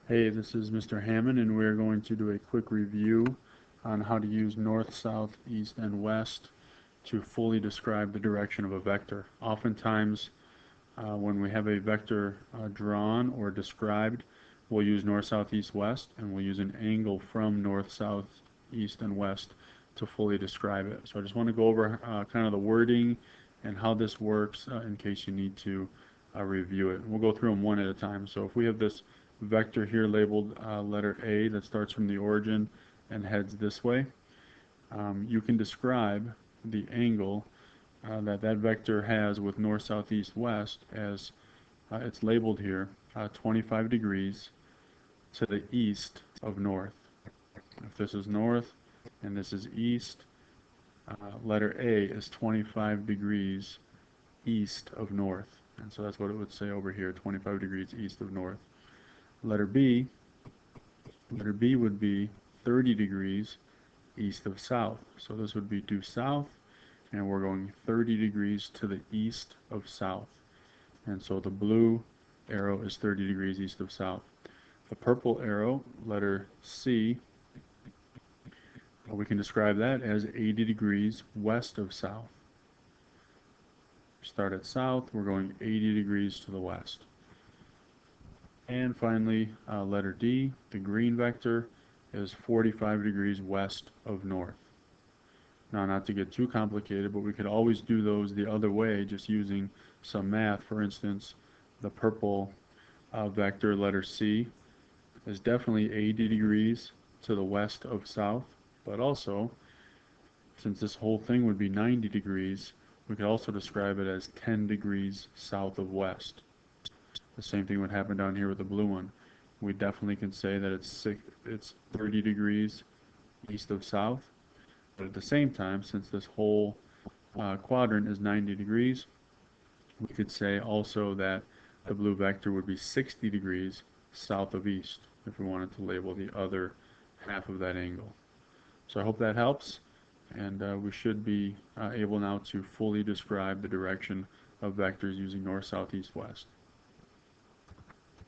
Hey, this is Mr. Hammond, and we're going to do a quick review on how to use north, south, east, and west to fully describe the direction of a vector. Oftentimes, when we have a vector drawn or described, we'll use north, south, east, west, and we'll use an angle from north, south, east, and west to fully describe it. So I just want to go over kind of the wording and how this works in case you need to review it. We'll go through them one at a time. So if we have this vector here labeled letter A that starts from the origin and heads this way, you can describe the angle that vector has with north, south, east, west as it's labeled here 25 degrees to the east of north. If this is north and this is east, letter A is 25 degrees east of north. And so that's what it would say over here, 25 degrees east of north. Letter B would be 30 degrees east of south. So this would be due south, and we're going 30 degrees to the east of south. And so the blue arrow is 30 degrees east of south. The purple arrow, letter C, we can describe that as 80 degrees west of south. Start at south, we're going 80 degrees to the west. And finally, letter D, the green vector, is 45 degrees west of north. Now, not to get too complicated, but we could always do those the other way, just using some math. For instance, the purple vector, letter C, is definitely 80 degrees to the west of south, but also, since this whole thing would be 90 degrees, we could also describe it as 10 degrees south of west. The same thing would happen down here with the blue one. We definitely can say that it's 30 degrees east of south, but at the same time, since this whole quadrant is 90 degrees, we could say also that the blue vector would be 60 degrees south of east if we wanted to label the other half of that angle. So I hope that helps, and we should be able now to fully describe the direction of vectors using north, south, east, west.